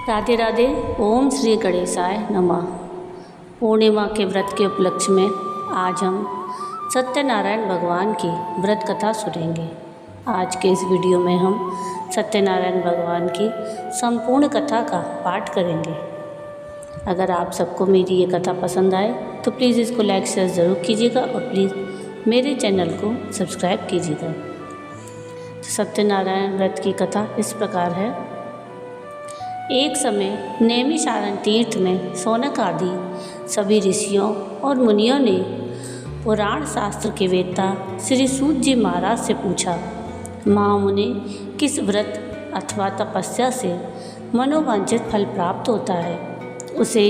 राधे राधे। ओम श्री गणेशाय नमः। पूर्णिमा के व्रत के उपलक्ष्य में आज हम सत्यनारायण भगवान की व्रत कथा सुनेंगे। आज के इस वीडियो में हम सत्यनारायण भगवान की संपूर्ण कथा का पाठ करेंगे। अगर आप सबको मेरी ये कथा पसंद आए तो प्लीज़ इसको लाइक शेयर ज़रूर कीजिएगा और प्लीज़ मेरे चैनल को सब्सक्राइब कीजिएगा। सत्यनारायण व्रत की कथा इस प्रकार है। एक समय नैमिषारण्य तीर्थ में शौनक आदि सभी ऋषियों और मुनियों ने पुराण शास्त्र के वेत्ता श्री सूत जी महाराज से पूछा, महामुनि, किस व्रत अथवा तपस्या से मनोवांछित फल प्राप्त होता है, उसे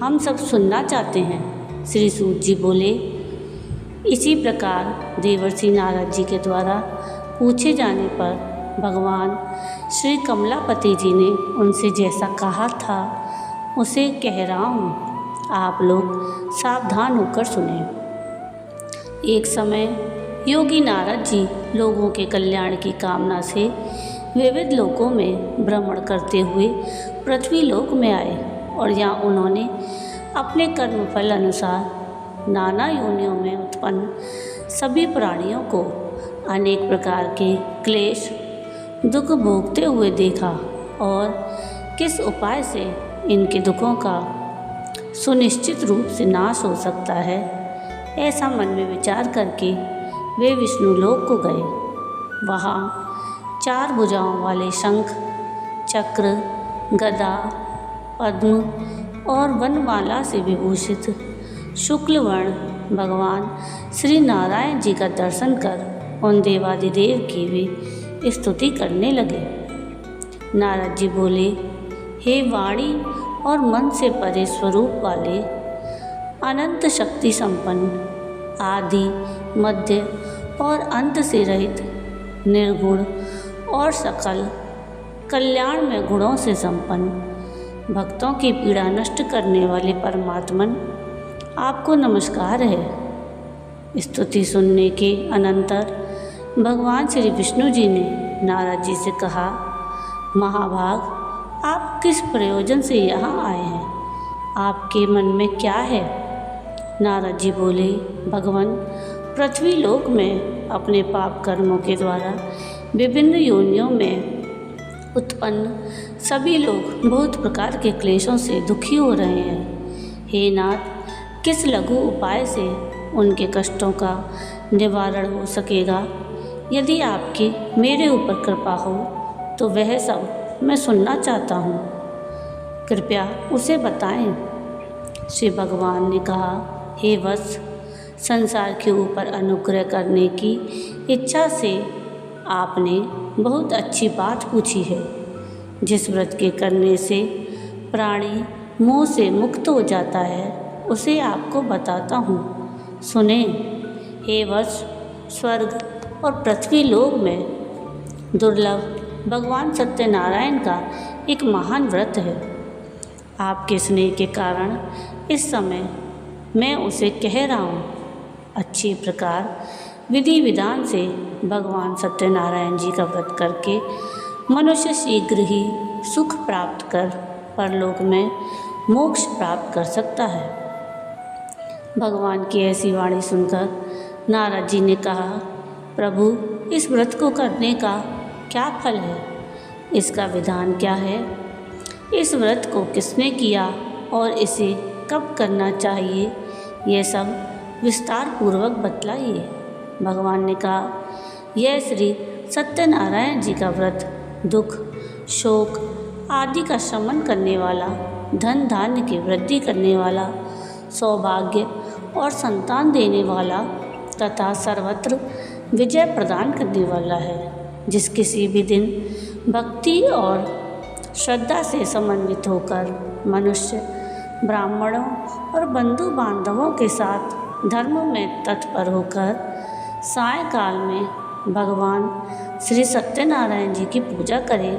हम सब सुनना चाहते हैं। श्री सूत जी बोले, इसी प्रकार देवर्षि नारद जी के द्वारा पूछे जाने पर भगवान श्री कमलापति जी ने उनसे जैसा कहा था उसे कह रहा हूँ, आप लोग सावधान होकर सुने। एक समय योगी नारद जी लोगों के कल्याण की कामना से विविध लोकों में भ्रमण करते हुए पृथ्वी लोक में आए और यहाँ उन्होंने अपने कर्मफल अनुसार नाना योनियों में उत्पन्न सभी प्राणियों को अनेक प्रकार के क्लेश दुख भोगते हुए देखा और किस उपाय से इनके दुखों का सुनिश्चित रूप से नाश हो सकता है, ऐसा मन में विचार करके वे विष्णु लोक को गए। वहाँ 4 भुजाओं वाले शंख, चक्र, गदा, पद्म और वनमाला से विभूषित शुक्ल वर्ण भगवान श्री नारायण जी का दर्शन कर उन देवादिदेव की भी स्तुति करने लगे। नारद जी बोले, हे वाणी और मन से परे स्वरूप वाले, अनंत शक्ति संपन्न, आदि मध्य और अंत से रहित, निर्गुण और सकल कल्याण में गुणों से संपन्न, भक्तों की पीड़ा नष्ट करने वाले परमात्मन, आपको नमस्कार है। स्तुति सुनने के अनंतर भगवान श्री विष्णु जी ने नारद जी से कहा, महाभाग, आप किस प्रयोजन से यहाँ आए हैं, आपके मन में क्या है? नारद जी बोले, भगवान, पृथ्वी लोक में अपने पाप कर्मों के द्वारा विभिन्न योनियों में उत्पन्न सभी लोग बहुत प्रकार के क्लेशों से दुखी हो रहे हैं। हे नाथ, किस लघु उपाय से उनके कष्टों का निवारण हो सकेगा? यदि आपकी मेरे ऊपर कृपा हो तो वह सब मैं सुनना चाहता हूँ, कृपया उसे बताएं। श्री भगवान ने कहा, हे वत्स, संसार के ऊपर अनुग्रह करने की इच्छा से आपने बहुत अच्छी बात पूछी है। जिस व्रत के करने से प्राणी मोह से मुक्त हो जाता है उसे आपको बताता हूँ, सुने। हे वत्स, स्वर्ग और पृथ्वी लोक में दुर्लभ भगवान सत्यनारायण का एक महान व्रत है। आपके स्नेह के कारण इस समय मैं उसे कह रहा हूँ। अच्छी प्रकार विधि विधान से भगवान सत्यनारायण जी का व्रत करके मनुष्य शीघ्र ही सुख प्राप्त कर परलोक में मोक्ष प्राप्त कर सकता है। भगवान की ऐसी वाणी सुनकर नारद जी ने कहा, प्रभु, इस व्रत को करने का क्या फल है? इसका विधान क्या है? इस व्रत को किसने किया और इसे कब करना चाहिए, यह सब विस्तार पूर्वक बतलाइए। भगवान ने कहा, यह श्री सत्यनारायण जी का व्रत दुख, शोक आदि का शमन करने वाला, धन धान्य की वृद्धि करने वाला, सौभाग्य और संतान देने वाला तथा सर्वत्र विजय प्रदान करने वाला है। जिस किसी भी दिन भक्ति और श्रद्धा से समन्वित होकर मनुष्य ब्राह्मणों और बंधु बांधवों के साथ धर्म में तत्पर होकर सायंकाल में भगवान श्री सत्यनारायण जी की पूजा करे,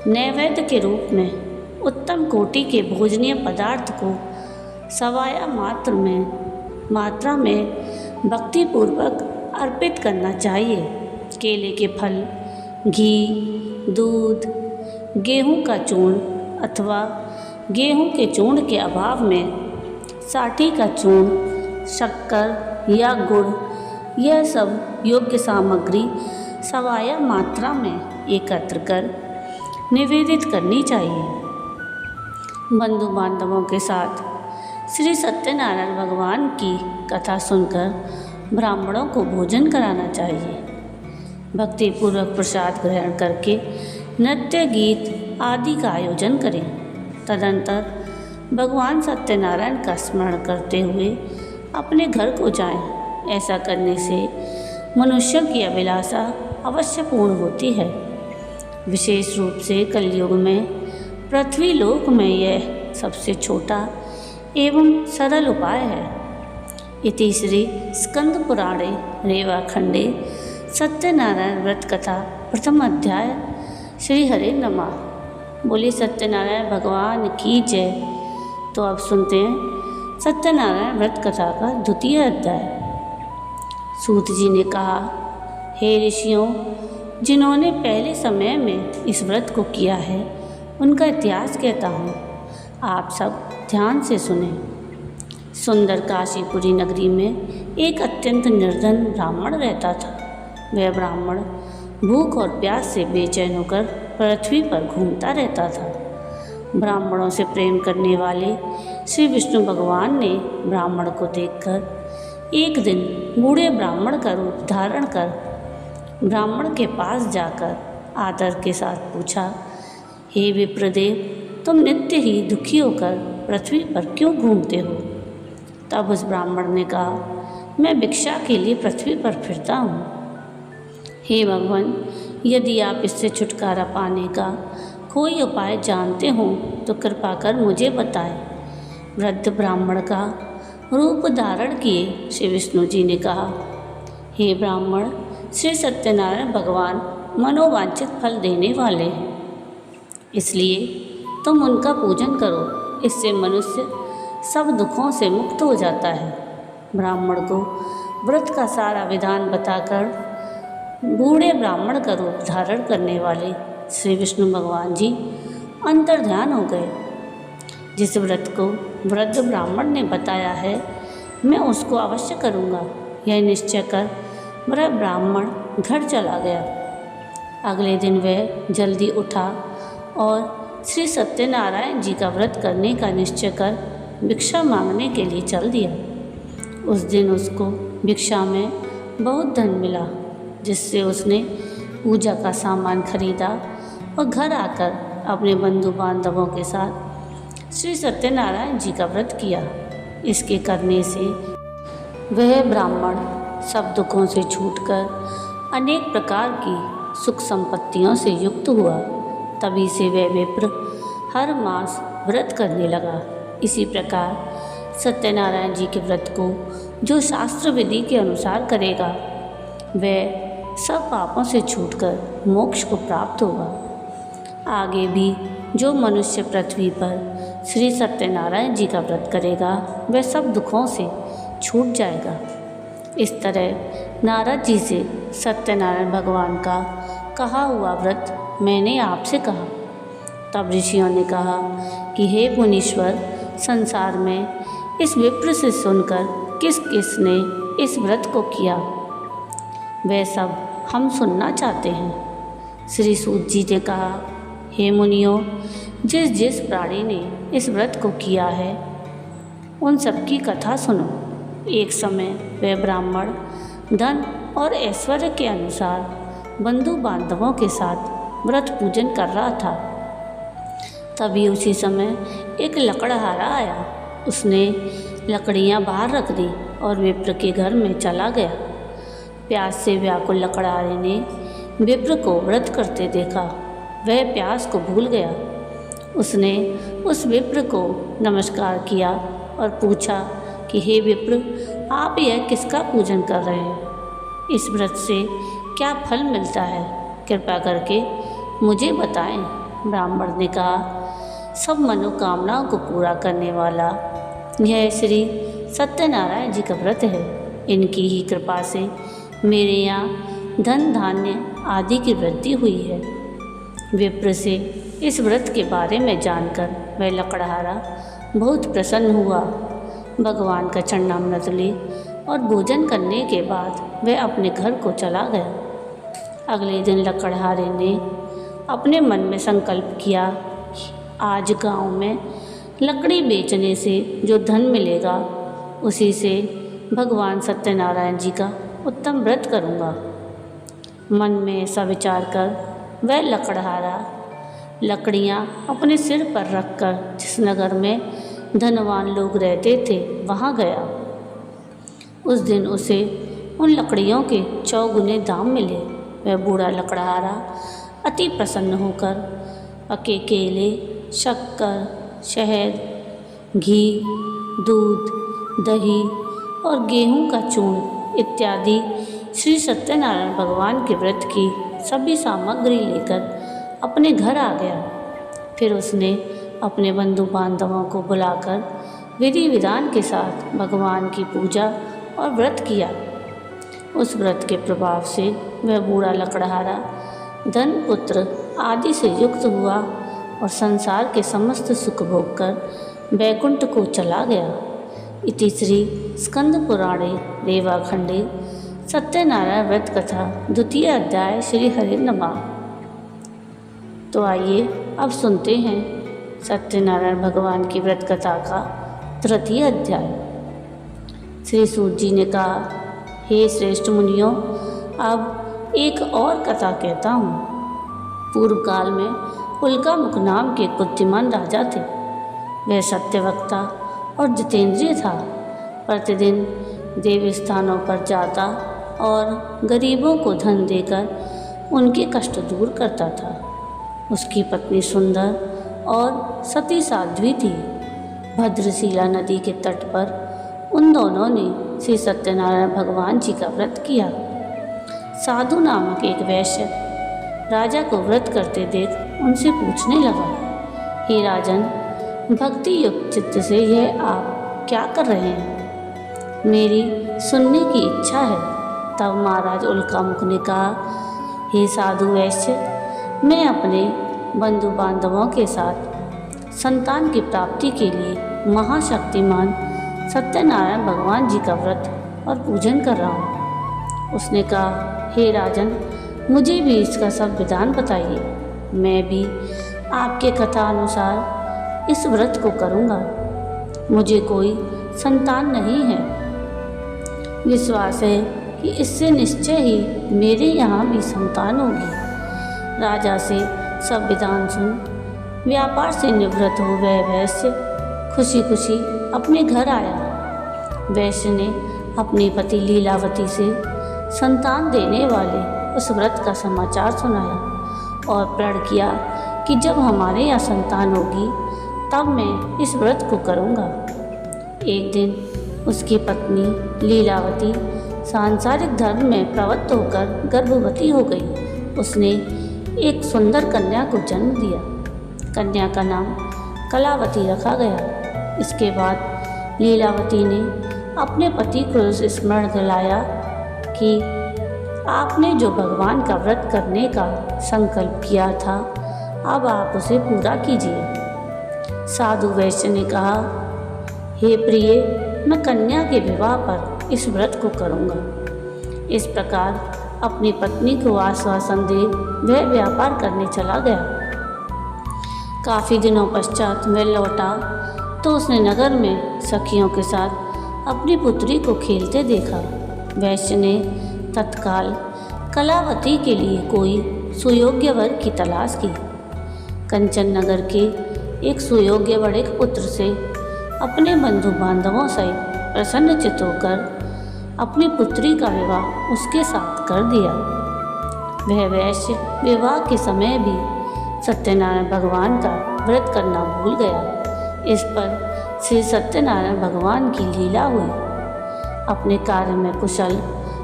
नैवेद्य के रूप में उत्तम कोटि के भोजनीय पदार्थ को सवाया मात्रा में भक्तिपूर्वक अर्पित करना चाहिए। केले के फल, घी, दूध, गेहूं का चूर्ण, अथवा गेहूं के चूर्ण के अभाव में साठी का चूर्ण, शक्कर या गुड़, यह सब योग्य सामग्री सवाया मात्रा में एकत्र कर निवेदित करनी चाहिए। बंधु बांधवों के साथ श्री सत्यनारायण भगवान की कथा सुनकर ब्राह्मणों को भोजन कराना चाहिए। भक्तिपूर्वक प्रसाद ग्रहण करके नृत्य, गीत आदि का आयोजन करें। तदंतर भगवान सत्यनारायण का स्मरण करते हुए अपने घर को जाएं। ऐसा करने से मनुष्यों की अभिलाषा अवश्य पूर्ण होती है। विशेष रूप से कलयुग में पृथ्वी लोक में यह सबसे छोटा एवं सरल उपाय है। इति श्री स्कंद पुराणे रेवाखंडे सत्यनारायण व्रत कथा प्रथम अध्याय। श्री हरे नमः। बोलिए सत्यनारायण भगवान की जय। तो अब सुनते हैं सत्यनारायण व्रत कथा का द्वितीय अध्याय। सूत जी ने कहा, हे ऋषियों, जिन्होंने पहले समय में इस व्रत को किया है उनका इतिहास कहता हूँ, आप सब ध्यान से सुने। सुंदर काशीपुरी नगरी में एक अत्यंत निर्धन ब्राह्मण रहता था। वह ब्राह्मण भूख और प्यास से बेचैन होकर पृथ्वी पर घूमता रहता था। ब्राह्मणों से प्रेम करने वाले श्री विष्णु भगवान ने ब्राह्मण को देखकर एक दिन बूढ़े ब्राह्मण का रूप धारण कर ब्राह्मण के पास जाकर आदर के साथ पूछा, हे विप्रदेव, तुम नित्य ही दुखी होकर पृथ्वी पर क्यों घूमते हो? तब उस ब्राह्मण ने कहा, मैं भिक्षा के लिए पृथ्वी पर फिरता हूँ। हे भगवान, यदि आप इससे छुटकारा पाने का कोई उपाय जानते हो तो कृपा कर मुझे बताएं। वृद्ध ब्राह्मण का रूप धारण किए श्री विष्णु जी ने कहा, हे ब्राह्मण, श्री सत्यनारायण भगवान मनोवांछित फल देने वाले हैं, इसलिए तुम उनका पूजन करो। इससे मनुष्य सब दुखों से मुक्त हो जाता है। ब्राह्मण को व्रत का सारा विधान बताकर बूढ़े ब्राह्मण का रूप धारण करने वाले श्री विष्णु भगवान जी अंतर्ध्यान हो गए। जिस व्रत को वृद्ध ब्राह्मण ने बताया है, मैं उसको अवश्य करूँगा, यह निश्चय कर वह ब्राह्मण घर चला गया। अगले दिन वह जल्दी उठा और श्री सत्यनारायण जी का व्रत करने का निश्चय कर भिक्षा मांगने के लिए चल दिया। उस दिन उसको भिक्षा में बहुत धन मिला, जिससे उसने पूजा का सामान खरीदा और घर आकर अपने बंधु बांधवों के साथ श्री सत्यनारायण जी का व्रत किया। इसके करने से वह ब्राह्मण सब दुखों से छूटकर अनेक प्रकार की सुख संपत्तियों से युक्त हुआ। तभी से वह विप्र हर मास व्रत करने लगा। इसी प्रकार सत्यनारायण जी के व्रत को जो शास्त्र विधि के अनुसार करेगा, वह सब पापों से छूटकर मोक्ष को प्राप्त होगा। आगे भी जो मनुष्य पृथ्वी पर श्री सत्यनारायण जी का व्रत करेगा, वह सब दुखों से छूट जाएगा। इस तरह नारद जी से सत्यनारायण भगवान का कहा हुआ व्रत मैंने आपसे कहा। तब ऋषियों ने कहा कि हे मुनीश्वर, संसार में इस विप्र से सुनकर किस किस ने इस व्रत को किया, वह सब हम सुनना चाहते हैं। श्री सूत जी ने कहा, हे मुनियों, जिस जिस प्राणी ने इस व्रत को किया है उन सबकी कथा सुनो। एक समय वह ब्राह्मण धन और ऐश्वर्य के अनुसार बंधु बांधवों के साथ व्रत पूजन कर रहा था। तभी उसी समय एक लकड़हारा आया। उसने लकड़ियाँ बाहर रख दी और विप्र के घर में चला गया। प्यास से व्याकुल लकड़हारे ने विप्र को व्रत करते देखा। वह प्यास को भूल गया। उसने उस विप्र को नमस्कार किया और पूछा कि हे विप्र, आप यह किसका पूजन कर रहे हैं? इस व्रत से क्या फल मिलता है? कृपा करके मुझे बताएं। ब्राह्मण ने कहा, सब मनोकामनाओं को पूरा करने वाला यह श्री सत्यनारायण जी का व्रत है। इनकी ही कृपा से मेरे यहाँ धन धान्य आदि की वृद्धि हुई है। विप्र से इस व्रत के बारे में जानकर वह लकड़हारा बहुत प्रसन्न हुआ। भगवान का चरणामृत ले और भोजन करने के बाद वह अपने घर को चला गया। अगले दिन लकड़हारे ने अपने मन में संकल्प किया, आज गांव में लकड़ी बेचने से जो धन मिलेगा उसी से भगवान सत्यनारायण जी का उत्तम व्रत करूँगा। मन में ऐसा विचार कर वह लकड़हारा लकड़ियाँ अपने सिर पर रखकर जिस नगर में धनवान लोग रहते थे वहाँ गया। उस दिन उसे उन लकड़ियों के 4 गुने दाम मिले। वह बूढ़ा लकड़हारा अति प्रसन्न होकर पके केले, शक्कर, शहद, घी, दूध, दही और गेहूं का चूर्ण इत्यादि श्री सत्यनारायण भगवान के व्रत की सभी सामग्री लेकर अपने घर आ गया। फिर उसने अपने बंधु बांधवों को बुलाकर विधि विधान के साथ भगवान की पूजा और व्रत किया। उस व्रत के प्रभाव से वह बूढ़ा लकड़हारा धन, पुत्र आदि से युक्त हुआ और संसार के समस्त सुख भोग कर वैकुंठ को चला गया। इति श्री स्कंद पुराणे रेवाखंडे सत्यनारायण व्रत कथा द्वितीय अध्याय श्री हरि नमः। तो आइए अब सुनते हैं सत्यनारायण भगवान की व्रत कथा का तृतीय अध्याय। श्री सूत जी ने कहा, हे श्रेष्ठ मुनियों, अब एक और कथा कहता हूँ। पूर्व काल में उल्कामुख नाम के एक बुद्धिमान राजा थे। वह सत्यवक्ता और जितेंद्रिय था। प्रतिदिन देव स्थानों पर जाता और गरीबों को धन देकर उनके कष्ट दूर करता था। उसकी पत्नी सुंदर और सती साध्वी थी। भद्रशिला नदी के तट पर उन दोनों ने श्री सत्यनारायण भगवान जी का व्रत किया। साधु नामक एक वैश्य राजा को व्रत करते देख उनसे पूछने लगा, हे राजन, भक्ति युक्त चित्त से यह आप क्या कर रहे हैं? मेरी सुनने की इच्छा है। तब महाराज उल्कामुख ने कहा, हे साधु वैश्य, मैं अपने बंधु बांधवों के साथ संतान की प्राप्ति के लिए महाशक्तिमान सत्यनारायण भगवान जी का व्रत और पूजन कर रहा हूँ। उसने कहा, हे राजन, मुझे भी इसका सब विधान बताइए। मैं भी आपके कथा अनुसार इस व्रत को करूँगा। मुझे कोई संतान नहीं है। विश्वास है कि इससे निश्चय ही मेरे यहाँ भी संतान होगी। राजा से सब विधान सुन व्यापार से निवृत्त हो वह वैश्य खुशी खुशी अपने घर आया। वैश्य ने अपनी पति लीलावती से संतान देने वाले उस व्रत का समाचार सुनाया और प्रण किया कि जब हमारे यहाँ संतान होगी तब मैं इस व्रत को करूँगा। एक दिन उसकी पत्नी लीलावती सांसारिक धर्म में प्रवृत्त होकर गर्भवती हो गई। उसने एक सुंदर कन्या को जन्म दिया। कन्या का नाम कलावती रखा गया। इसके बाद लीलावती ने अपने पति को स्मरण दिलाया कि आपने जो भगवान का व्रत करने का संकल्प किया था, अब आप उसे पूरा कीजिए। साधु वैश्य ने कहा, हे प्रिय, मैं कन्या के विवाह पर इस व्रत को करूँगा। इस प्रकार अपनी पत्नी को आश्वासन दे वह व्यापार करने चला गया। काफ़ी दिनों पश्चात वह लौटा तो उसने नगर में सखियों के साथ अपनी पुत्री को खेलते देखा। वैश्य ने तत्काल कलावती के लिए कोई सुयोग्य वर की तलाश की। कंचन नगर के एक सुयोग्य बड़े पुत्र से अपने बंधु बांधवों सहित प्रसन्नचित्त होकर अपनी पुत्री का विवाह उसके साथ कर दिया। वह वैश्य विवाह के समय भी सत्यनारायण भगवान का व्रत करना भूल गया। इस पर श्री सत्यनारायण भगवान की लीला हुई। अपने कार्य में कुशल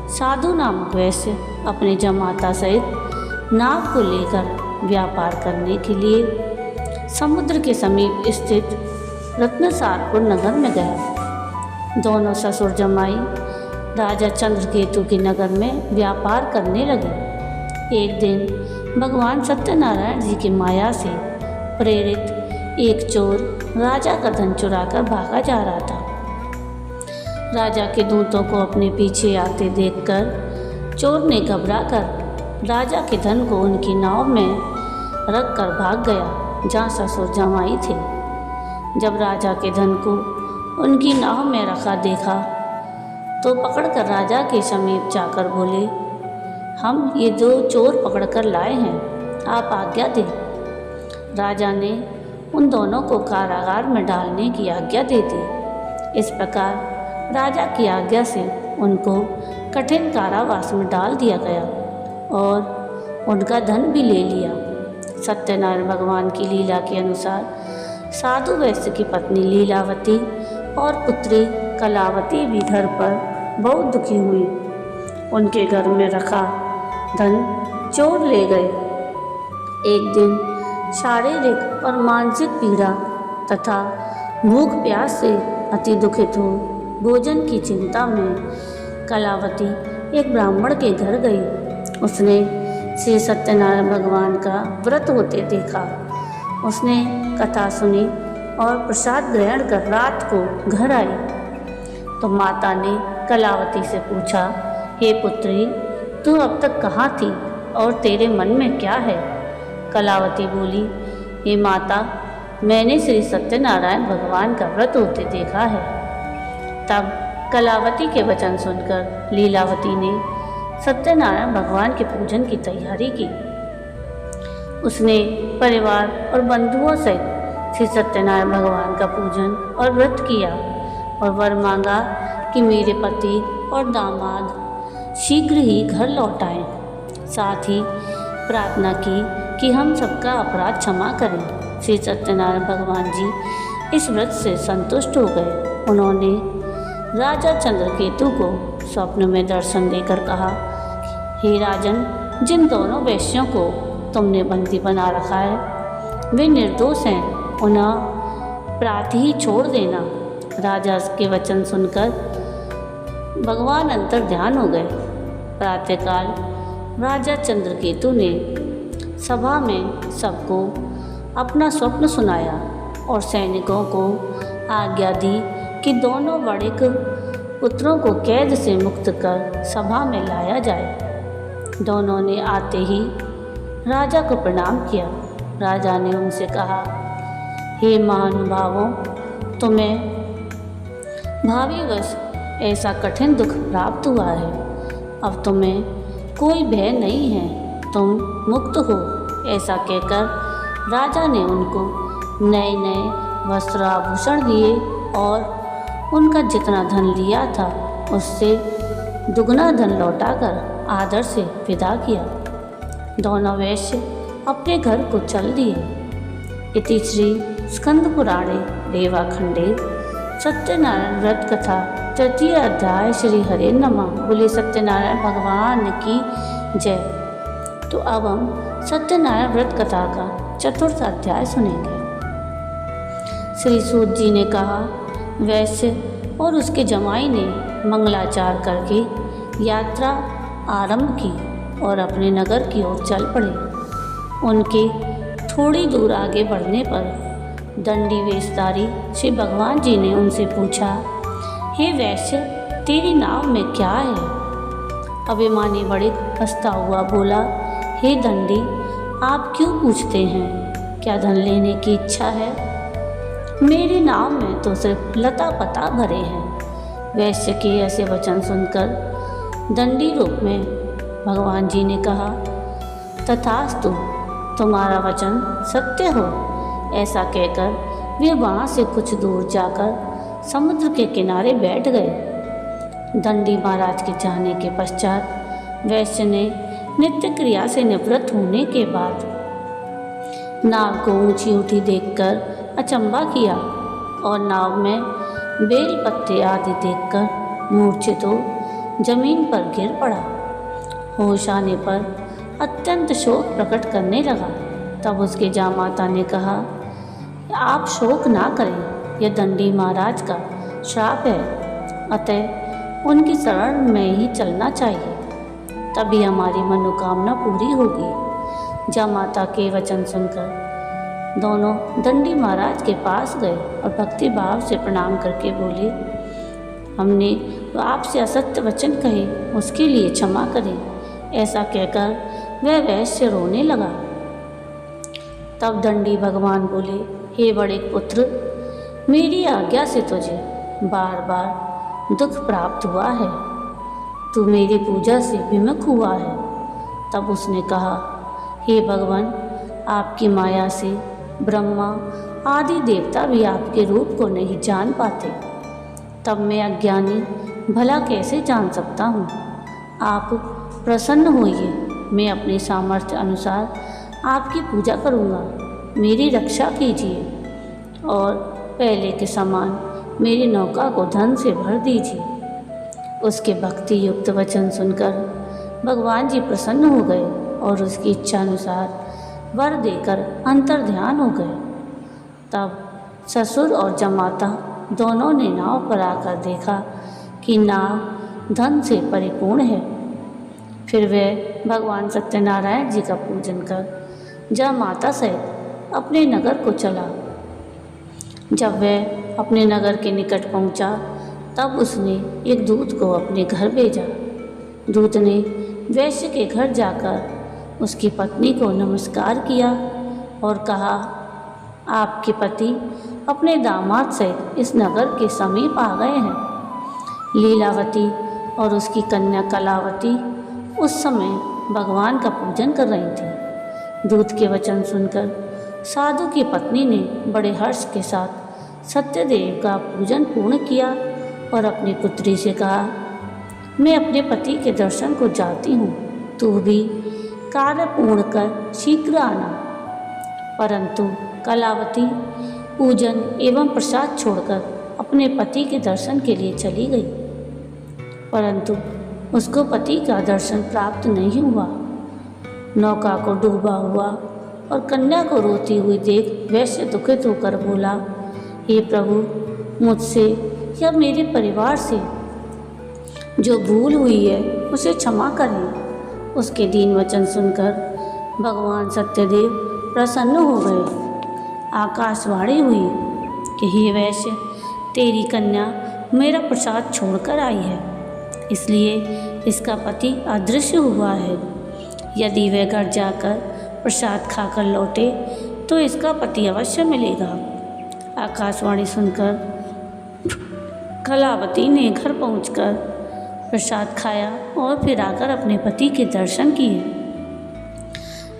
साधु नामक वैश्य अपने जमाता सहित नाव को लेकर व्यापार करने के लिए समुद्र के समीप स्थित रत्नसारपुर नगर में गया। दोनों ससुर जमाई राजा चंद्रकेतु के नगर में व्यापार करने लगे। एक दिन भगवान सत्यनारायण जी की माया से प्रेरित एक चोर राजा का धन चुराकर भागा जा रहा था। राजा के दूतों को अपने पीछे आते देखकर चोर ने घबराकर राजा के धन को उनकी नाव में रख कर भाग गया जहाँ ससुर जमाई थे। जब राजा के धन को उनकी नाव में रखा देखा तो पकड़कर राजा के समीप जाकर बोले, हम ये दो चोर पकड़कर लाए हैं, आप आज्ञा दें। राजा ने उन दोनों को कारागार में डालने की आज्ञा दे दी। इस प्रकार राजा की आज्ञा से उनको कठिन कारावास में डाल दिया गया और उनका धन भी ले लिया। सत्यनारायण भगवान की लीला के अनुसार साधु वैश्य की पत्नी लीलावती और पुत्री कलावती भी घर पर बहुत दुखी हुई। उनके घर में रखा धन चोर ले गए। एक दिन शारीरिक और मानसिक पीड़ा तथा भूख प्यास से अति दुखित हो भोजन की चिंता में कलावती एक ब्राह्मण के घर गई। उसने श्री सत्यनारायण भगवान का व्रत होते देखा। उसने कथा सुनी और प्रसाद ग्रहण कर रात को घर आई तो माता ने कलावती से पूछा, हे पुत्री, तू अब तक कहाँ थी और तेरे मन में क्या है? कलावती बोली, हे माता, मैंने श्री सत्यनारायण भगवान का व्रत होते देखा है। तब कलावती के वचन सुनकर लीलावती ने सत्यनारायण भगवान के पूजन की तैयारी की। उसने परिवार और बंधुओं सहित श्री सत्यनारायण भगवान का पूजन और व्रत किया और वर मांगा कि मेरे पति और दामाद शीघ्र ही घर लौट आएं। साथ ही प्रार्थना की कि हम सबका अपराध क्षमा करें। श्री सत्यनारायण भगवान जी इस व्रत से संतुष्ट हो गए। उन्होंने राजा चंद्रकेतु को स्वप्न में दर्शन देकर कहा, हे राजन, जिन दोनों वैश्यों को तुमने बंदी बना रखा है वे निर्दोष हैं, उन्हें प्रातः ही छोड़ देना। राजा के वचन सुनकर भगवान अंतर ध्यान हो गए। प्रातःकाल राजा चंद्रकेतु ने सभा में सबको अपना स्वप्न सुनाया और सैनिकों को आज्ञा दी कि दोनों बड़े पुत्रों को कैद से मुक्त कर सभा में लाया जाए। दोनों ने आते ही राजा को प्रणाम किया। राजा ने उनसे कहा, हे महानुभावों, तुम्हें भावीवश ऐसा कठिन दुख प्राप्त हुआ है। अब तुम्हें कोई भय नहीं है, तुम मुक्त हो। ऐसा कहकर राजा ने उनको नए नए वस्त्र आभूषण दिए और उनका जितना धन लिया था उससे दुगना धन लौटाकर आदर से विदा किया। दोनों वैश्य अपने घर को चल दिए। इति श्री स्कंद पुराणे रेवाखंडे सत्यनारायण व्रत कथा तृतीय अध्याय। श्री हरे नमः। बोले सत्यनारायण भगवान की जय। तो अब हम सत्यनारायण व्रत कथा का चतुर्थ अध्याय सुनेंगे। श्री सूत जी ने कहा, वैश्य और उसके जमाई ने मंगलाचार करके यात्रा आरंभ की और अपने नगर की ओर चल पड़े। उनके थोड़ी दूर आगे बढ़ने पर दंडी वेशधारी श्री भगवान जी ने उनसे पूछा, हे वैश्य, तेरी नाव में क्या है? अभिमानी बड़े हंसता हुआ बोला, हे दंडी, आप क्यों पूछते हैं? क्या धन लेने की इच्छा है? मेरी नाव में तो सिर्फ लता पता भरे हैं। वैश्य के ऐसे वचन सुनकर दंडी रूप में भगवान जी ने कहा, तथास्तु, तुम्हारा वचन सत्य हो। ऐसा कहकर वे वहाँ से कुछ दूर जाकर समुद्र के किनारे बैठ गए। दंडी महाराज के जाने के पश्चात वैश्य ने नित्य क्रिया से निवृत्त होने के बाद नाव को ऊंची उठी देखकर अचंभा किया और नाव में बेल पत्ते आदि देखकर मूर्छित हो जमीन पर गिर पड़ा। होश आने पर अत्यंत शोक प्रकट करने लगा। तब उसके जामाता ने कहा, आप शोक ना करें, यह दंडी महाराज का श्राप है, अतः उनकी शरण में ही चलना चाहिए, तभी हमारी मनोकामना पूरी होगी। जामाता के वचन सुनकर दोनों दंडी महाराज के पास गए और भक्ति भाव से प्रणाम करके बोले, हमने तो आपसे असत्य वचन कहे, उसके लिए क्षमा करें। ऐसा कहकर वह वैश्य रोने लगा। तब दंडी भगवान बोले, हे बड़े पुत्र, मेरी आज्ञा से तुझे बार बार दुख प्राप्त हुआ है, तू मेरी पूजा से विमुख हुआ है। तब उसने कहा, हे भगवान, आपकी माया से ब्रह्मा आदि देवता भी आपके रूप को नहीं जान पाते, तब मैं अज्ञानी भला कैसे जान सकता हूँ। आप प्रसन्न होइए, मैं अपने सामर्थ्य अनुसार आपकी पूजा करूँगा, मेरी रक्षा कीजिए और पहले के समान मेरी नौका को धन से भर दीजिए। उसके भक्ति युक्त वचन सुनकर भगवान जी प्रसन्न हो गए और उसकी इच्छा अनुसार वर देकर अंतर्ध्यान हो गए। तब ससुर और जमाता दोनों ने नाव पर आकर देखा कि नाव धन से परिपूर्ण है। फिर वे भगवान सत्यनारायण जी का पूजन कर जमाता सहित अपने नगर को चला। जब वह अपने नगर के निकट पहुंचा, तब उसने एक दूत को अपने घर भेजा। दूत ने वैश्य के घर जाकर उसकी पत्नी को नमस्कार किया और कहा, आपके पति अपने दामाद सहित इस नगर के समीप आ गए हैं। लीलावती और उसकी कन्या कलावती उस समय भगवान का पूजन कर रही थी। दूत के वचन सुनकर साधु की पत्नी ने बड़े हर्ष के साथ सत्यदेव का पूजन पूर्ण किया और अपनी पुत्री से कहा, मैं अपने पति के दर्शन को जाती हूँ, तू भी कार्य पूर्ण कर शीघ्र आना। परंतु कलावती पूजन एवं प्रसाद छोड़कर अपने पति के दर्शन के लिए चली गई, परंतु उसको पति का दर्शन प्राप्त नहीं हुआ। नौका को डूबा हुआ और कन्या को रोती हुई देख वैश्य दुखित होकर बोला, हे प्रभु, मुझसे या मेरे परिवार से जो भूल हुई है उसे क्षमा करें। उसके दीन वचन सुनकर भगवान सत्यदेव प्रसन्न हो गए। आकाशवाणी हुई कि हे वैश्य, तेरी कन्या मेरा प्रसाद छोड़कर आई है, इसलिए इसका पति अदृश्य हुआ है। यदि वह घर जाकर प्रसाद खाकर लौटे तो इसका पति अवश्य मिलेगा। आकाशवाणी सुनकर कलावती ने घर पहुंचकर प्रसाद खाया और फिर आकर अपने पति के दर्शन किए।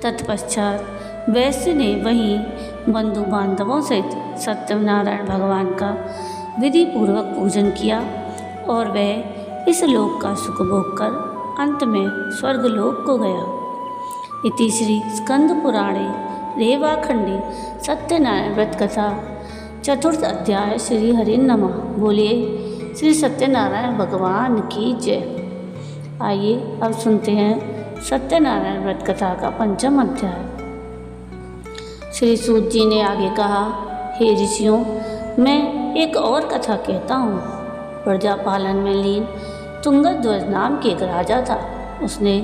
तत्पश्चात वैश्य ने वहीं बंधु बांधवों सहित सत्यनारायण भगवान का विधि पूर्वक पूजन किया और वह इस लोक का सुख भोग कर अंत में स्वर्गलोक को गया। इति श्री स्कंद पुराणे रेवाखंडे सत्यनारायण व्रत कथा चतुर्थ अध्याय। श्री हरि नमः। बोलिए श्री सत्यनारायण भगवान की जय। आइए अब सुनते हैं सत्यनारायण व्रत कथा का पंचम अध्याय। श्री सूत जी ने आगे कहा, हे ऋषियों, मैं एक और कथा कहता हूँ। प्रजा पालन में लीन तुंगध्वज नाम के एक राजा था। उसने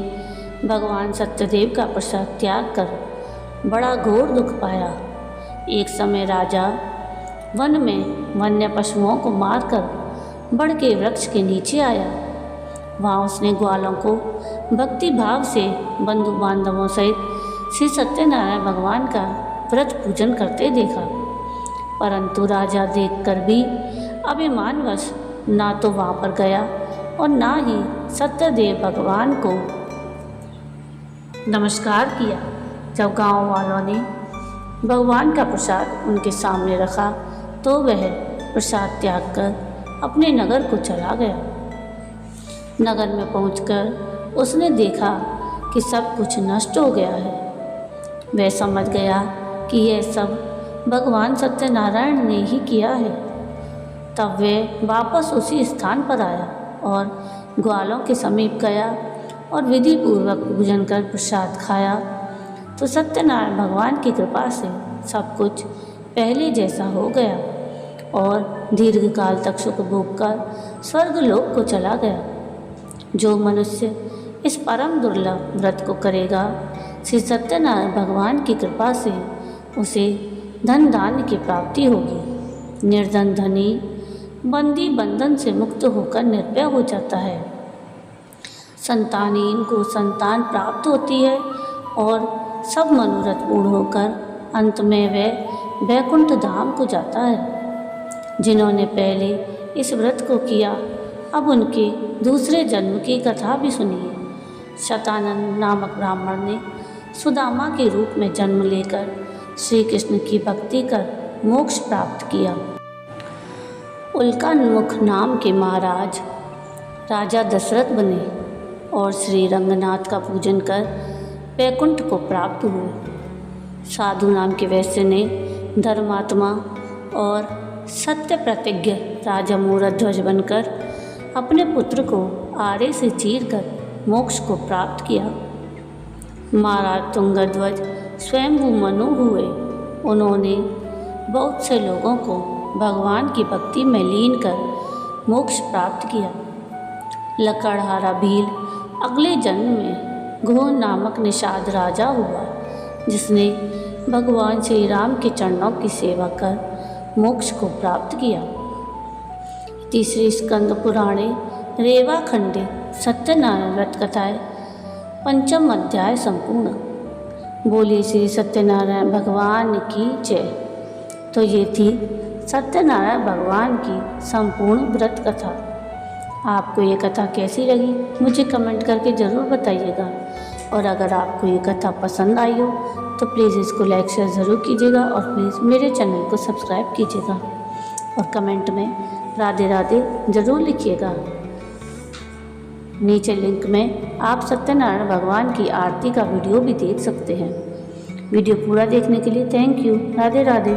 भगवान सत्यदेव का प्रसाद त्याग कर बड़ा घोर दुख पाया। एक समय राजा वन में वन्य पशुओं को मारकर बड़ के वृक्ष के नीचे आया। वहाँ उसने ग्वालों को भक्ति भाव से बंधु बांधवों सहित श्री सत्यनारायण भगवान का व्रत पूजन करते देखा, परंतु राजा देखकर भी अभिमानवश ना तो वहाँ पर गया और ना ही सत्यदेव भगवान को नमस्कार किया। जब गांव वालों ने भगवान का प्रसाद उनके सामने रखा तो वह प्रसाद त्याग कर अपने नगर को चला गया। नगर में पहुंचकर उसने देखा कि सब कुछ नष्ट हो गया है। वह समझ गया कि यह सब भगवान सत्यनारायण ने ही किया है। तब वह वापस उसी स्थान पर आया और ग्वालों के समीप गया और विधि पूर्वक पूजन कर प्रसाद खाया तो सत्यनारायण भगवान की कृपा से सब कुछ पहले जैसा हो गया और दीर्घ काल तक सुख भोग कर स्वर्गलोक को चला गया। जो मनुष्य इस परम दुर्लभ व्रत को करेगा, श्री सत्यनारायण भगवान की कृपा से उसे धन धान्य की प्राप्ति होगी। निर्धन धनी बंदी बंधन से मुक्त होकर निर्भय हो जाता है। संतानहीन को संतान प्राप्त होती है और सब मनोरथ पूर्ण होकर अंत में वह वैकुंठ धाम को जाता है। जिन्होंने पहले इस व्रत को किया, अब उनके दूसरे जन्म की कथा भी सुनिए। शतानंद नामक ब्राह्मण ने सुदामा के रूप में जन्म लेकर श्री कृष्ण की भक्ति कर मोक्ष प्राप्त किया। उल्कान्मुख नाम के महाराज राजा दशरथ बने और श्री रंगनाथ का पूजन कर वैकुंठ को प्राप्त हुए। साधु नाम के वैश्य ने धर्मात्मा और सत्य प्रतिज्ञ राजा मूरध्वज बनकर अपने पुत्र को आरे से चीरकर मोक्ष को प्राप्त किया। महाराज तुंगध्वज स्वयंभू मनु हुए। उन्होंने बहुत से लोगों को भगवान की भक्ति में लीन कर मोक्ष प्राप्त किया। लकड़हारा भील अगले जन्म में घोर नामक निषाद राजा हुआ, जिसने भगवान श्री राम के चरणों की सेवा कर मोक्ष को प्राप्त किया। तीसरी स्कंद पुराणे रेवा खंडे सत्यनारायण व्रत कथाएँ पंचम अध्याय संपूर्ण। बोली श्री सत्यनारायण भगवान की जय। तो ये थी सत्यनारायण भगवान की संपूर्ण व्रत कथा। आपको ये कथा कैसी लगी मुझे कमेंट करके ज़रूर बताइएगा, और अगर आपको ये कथा पसंद आई हो तो प्लीज़ इसको लाइक शेयर ज़रूर कीजिएगा, और प्लीज़ मेरे चैनल को सब्सक्राइब कीजिएगा, और कमेंट में राधे राधे ज़रूर लिखिएगा। नीचे लिंक में आप सत्यनारायण भगवान की आरती का वीडियो भी देख सकते हैं। वीडियो पूरा देखने के लिए थैंक यू। राधे राधे।